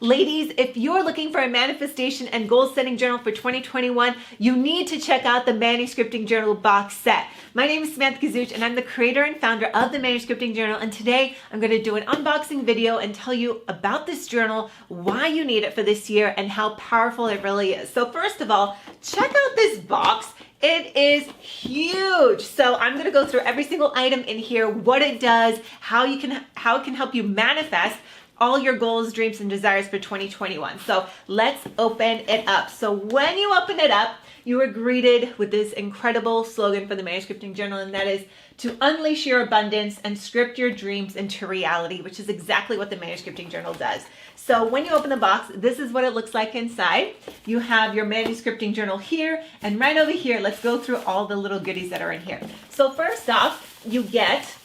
Ladies, if you're looking for a manifestation and goal setting journal for 2021, you need to check out the Maniscripting Journal box set. My name is Samantha Kazuch and I'm the creator and founder of the Maniscripting Journal, and today I'm going to do an unboxing video and tell you about this journal, why you need it for this year, and how powerful it really is. So first of all, check out this box. It is huge. So I'm going to go through every single item in here, what it does, how it can help you manifest all your goals, dreams, and desires for 2021. So let's open it up. So when you open it up, you are greeted with this incredible slogan for the Maniscripting Journal, and that is to unleash your abundance and script your dreams into reality, which is exactly what the Maniscripting Journal does. So when you open the box, this is what it looks like inside. You have your Maniscripting Journal here, and right over here, let's go through all the little goodies that are in here. So first off, you get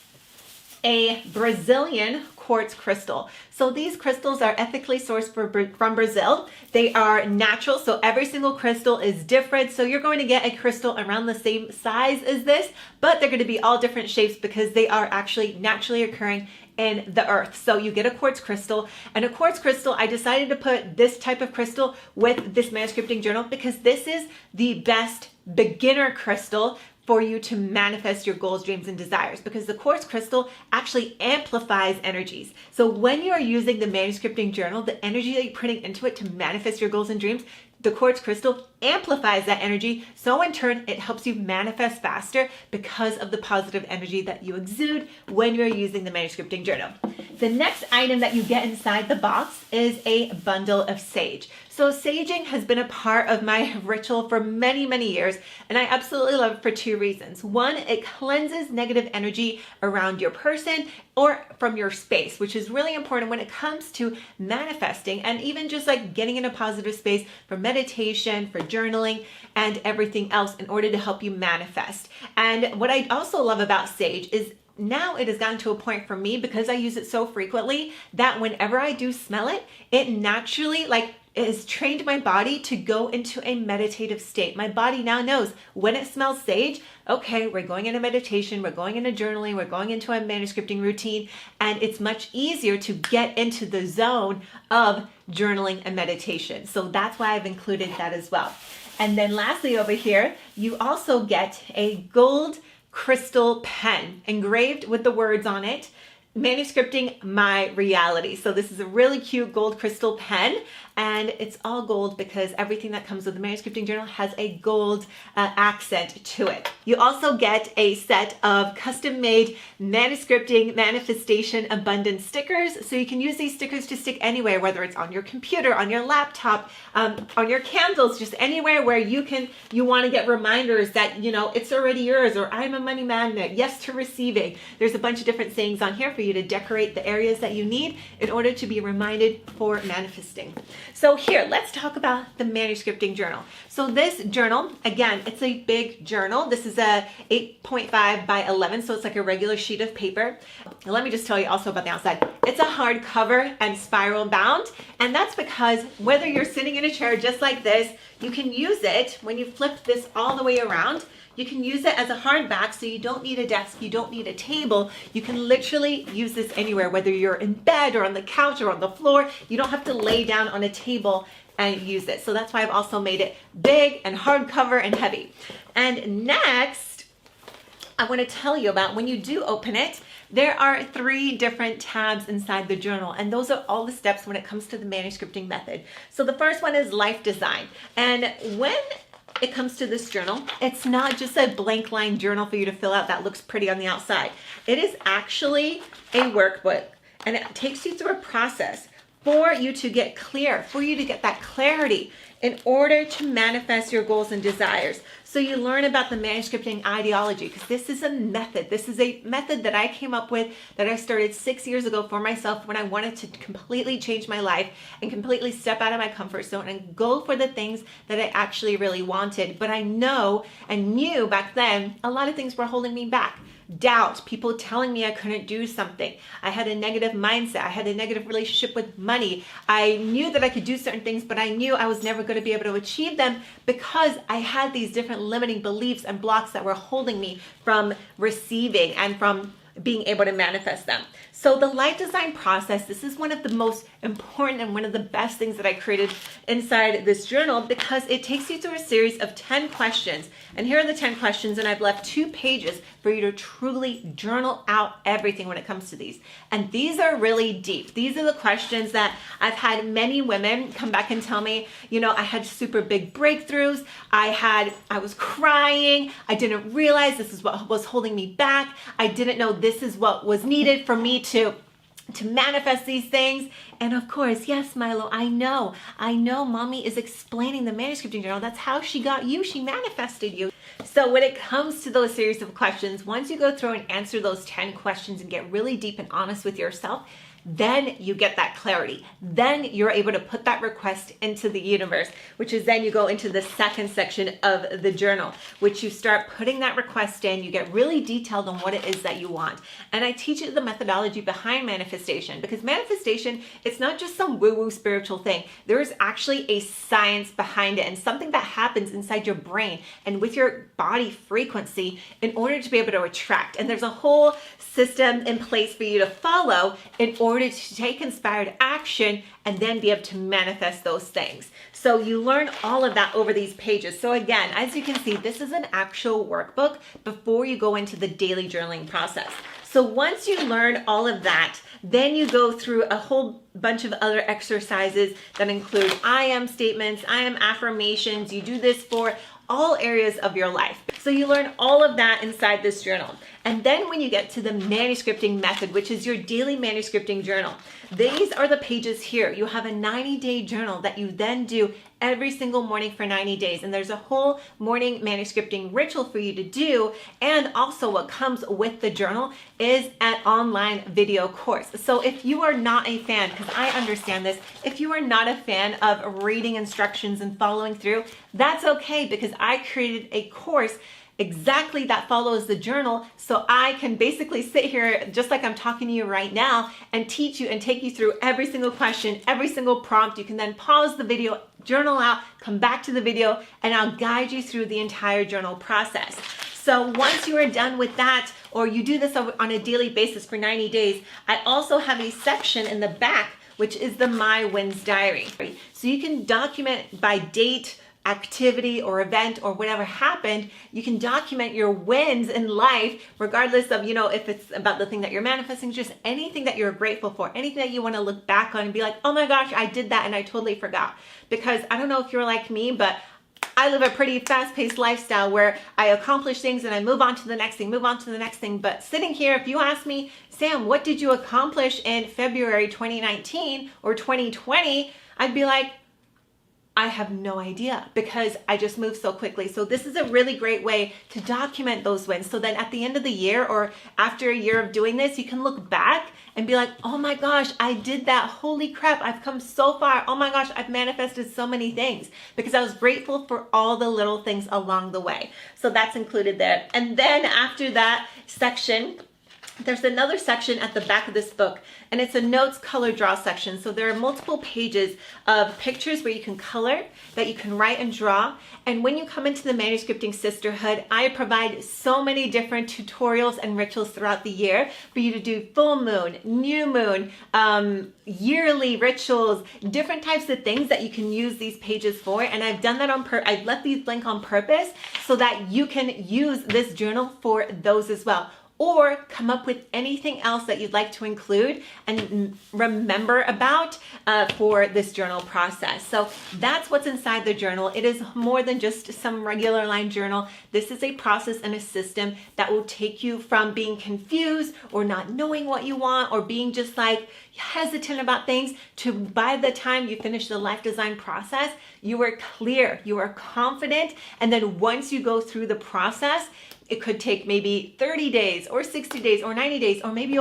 a Brazilian quartz crystal. So these crystals are ethically sourced from Brazil. They are natural, so every single crystal is different. So you're going to get a crystal around the same size as this, but they're going to be all different shapes because they are actually naturally occurring in the earth. So you get a quartz crystal, and a quartz crystal, I decided to put this type of crystal with this Maniscripting Journal because this is the best beginner crystal for you to manifest your goals, dreams, and desires, because the quartz crystal actually amplifies energies. So when you are using the Maniscripting Journal, the energy that you're putting into it to manifest your goals and dreams, the quartz crystal amplifies that energy. So in turn, it helps you manifest faster because of the positive energy that you exude when you're using the Maniscripting Journal. The next item that you get inside the box is a bundle of sage. So saging has been a part of my ritual for many, many years, and I absolutely love it for two reasons. One, it cleanses negative energy around your person or from your space, which is really important when it comes to manifesting and even just like getting in a positive space for meditation, for journaling, and everything else in order to help you manifest. And what I also love about sage is now it has gotten to a point for me, because I use it so frequently, that whenever I do smell it, it naturally it has trained my body to go into a meditative state. My body now knows when it smells sage, okay, we're going into meditation, we're going into journaling, we're going into a manuscripting routine, and it's much easier to get into the zone of journaling and meditation. So that's why I've included that as well. And then lastly over here, you also get a gold crystal pen engraved with the words on it, Maniscripting My Reality. So this is a really cute gold crystal pen, and it's all gold because everything that comes with the Maniscripting Journal has a gold accent to it. You also get a set of custom-made Maniscripting Manifestation Abundance stickers, so you can use these stickers to stick anywhere, whether it's on your computer, on your laptop, on your candles, just anywhere where you want to get reminders that, you know, it's already yours, or I'm a money magnet, yes to receiving. There's a bunch of different sayings on here for you to decorate the areas that you need in order to be reminded for manifesting. So here, let's talk about the Maniscripting Journal. So this journal, again, it's a big journal. This is a 8.5 by 11, so it's like a regular sheet of paper. And let me just tell you also about the outside. It's a hardcover and spiral bound, and that's because whether you're sitting in a chair just like this, you can use it when you flip this all the way around. You can use it as a hardback, so you don't need a desk, you don't need a table. You can literally use this anywhere, whether you're in bed or on the couch or on the floor. You don't have to lay down on a table and use it. So that's why I've also made it big and hardcover and heavy. And next, I want to tell you about when you do open it, there are 3 different tabs inside the journal, and those are all the steps when it comes to the manuscripting method. So the first one is life design. And when it comes to this journal, it's not just a blank line journal for you to fill out that looks pretty on the outside. It is actually a workbook, and it takes you through a process for you to get clear, for you to get that clarity in order to manifest your goals and desires. So you learn about the manuscripting ideology, because this is a method. This is a method that I came up with, that I started 6 years ago for myself when I wanted to completely change my life and completely step out of my comfort zone and go for the things that I actually really wanted. But I know and knew back then a lot of things were holding me back. Doubt, people telling me I couldn't do something. I had a negative mindset. I had a negative relationship with money. I knew that I could do certain things, but I knew I was never going to be able to achieve them because I had these different limiting beliefs and blocks that were holding me from receiving and from being able to manifest them. So the life design process, this is one of the most important and one of the best things that I created inside this journal, because it takes you through a series of 10 questions. And here are the 10 questions, and I've left 2 pages for you to truly journal out everything when it comes to these. And these are really deep. These are the questions that I've had many women come back and tell me, you know, I had super big breakthroughs. I was crying. I didn't realize this is what was holding me back. I didn't know this is what was needed for me to manifest these things. And of course, yes, Milo, I know mommy is explaining the Maniscripting Journal. That's how she got you. She manifested you. So when it comes to those series of questions, once you go through and answer those 10 questions and get really deep and honest with yourself, then you get that clarity. Then you're able to put that request into the universe, which is then you go into the second section of the journal, which you start putting that request in. You get really detailed on what it is that you want. And I teach you the methodology behind manifestation, because manifestation, it's not just some woo-woo spiritual thing. There is actually a science behind it and something that happens inside your brain and with your body frequency in order to be able to attract. And there's a whole system in place for you to follow in order to take inspired action and then be able to manifest those things. So you learn all of that over these pages. So again, as you can see, this is an actual workbook before you go into the daily journaling process. So once you learn all of that, then you go through a whole bunch of other exercises that include I am statements, I am affirmations. You do this for all areas of your life. So you learn all of that inside this journal. And then when you get to the manuscripting method, which is your daily manuscripting journal, these are the pages here. You have a 90-day journal that you then do every single morning for 90 days. And there's a whole morning manuscripting ritual for you to do. And also what comes with the journal is an online video course. So if you are not a fan, because I understand this, if you are not a fan of reading instructions and following through, that's okay, because I created a course exactly that follows the journal, so I can basically sit here just like I'm talking to you right now and teach you and take you through every single question, every single prompt. You can then pause the video, journal out, come back to the video, and I'll guide you through the entire journal process. So once you are done with that, or you do this on a daily basis for 90 days, I also have a section in the back, which is the My Wins Diary. So you can document by date, activity or event or whatever happened. You can document your wins in life, regardless of, you know, if it's about the thing that you're manifesting, just anything that you're grateful for, anything that you want to look back on and be like, oh my gosh, I did that and I totally forgot. Because I don't know if you're like me, but I live a pretty fast-paced lifestyle where I accomplish things and I move on to the next thing, move on to the next thing. But sitting here, if you ask me, Sam, what did you accomplish in February 2019 or 2020? I'd be like, I have no idea, because I just move so quickly. So this is a really great way to document those wins. So then at the end of the year or after a year of doing this, you can look back and be like, oh my gosh, I did that. Holy crap, I've come so far. Oh my gosh, I've manifested so many things because I was grateful for all the little things along the way. So that's included there. And then after that section, there's another section at the back of this book, and it's a notes color draw section. So there are multiple pages of pictures where you can color, that you can write and draw. And when you come into the Manuscripting Sisterhood, I provide so many different tutorials and rituals throughout the year for you to do full moon, new moon, yearly rituals, different types of things that you can use these pages for. And I've done that I've left these blank on purpose so that you can use this journal for those as well. Or come up with anything else that you'd like to include and remember about for this journal process. So that's what's inside the journal. It is more than just some regular line journal. This is a process and a system that will take you from being confused or not knowing what you want or being just like hesitant about things to, by the time you finish the life design process, you are clear, you are confident. And then once you go through the process, it could take maybe 30 days or 60 days or 90 days, or maybe you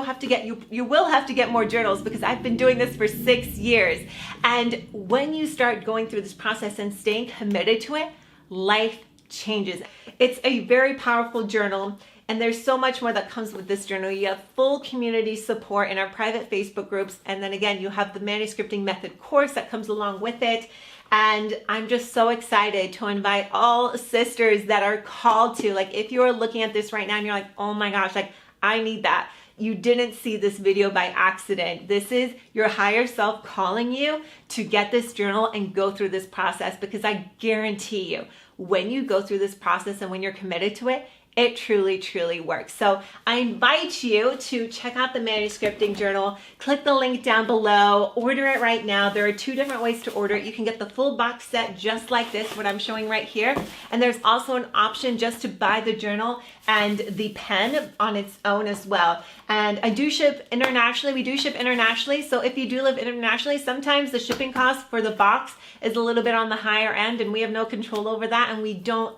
will have to get more journals, because I've been doing this for 6 years. And when you start going through this process and staying committed to it, life changes. It's a very powerful journal. And there's so much more that comes with this journal. You have full community support in our private Facebook groups. And then again, you have the Manuscripting Method course that comes along with it. And I'm just so excited to invite all sisters that are called to, like, if you're looking at this right now and you're like, oh my gosh, like, I need that. you didn't see this video by accident. This is your higher self calling you to get this journal and go through this process, because I guarantee you, when you go through this process and when you're committed to it, it truly, truly works. So I invite you to check out the Maniscripting Journal. Click the link down below. Order it right now. There are 2 different ways to order it. You can get the full box set just like this, what I'm showing right here. And there's also an option just to buy the journal and the pen on its own as well. And I do ship internationally. We do ship internationally. So if you do live internationally, sometimes the shipping cost for the box is a little bit on the higher end, and we have no control over that, and we don't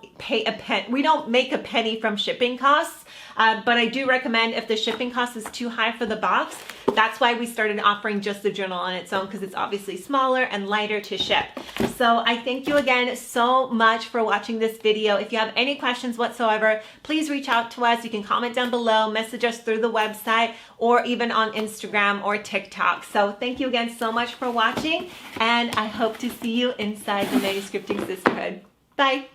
make a penny from shipping costs. But I do recommend, if the shipping cost is too high for the box, that's why we started offering just the journal on its own, because it's obviously smaller and lighter to ship. So I thank you again so much for watching this video. If you have any questions whatsoever, please reach out to us. You can comment down below, message us through the website, or even on Instagram or TikTok. So thank you again so much for watching, and I hope to see you inside the Maniscripting Sisterhood. Bye.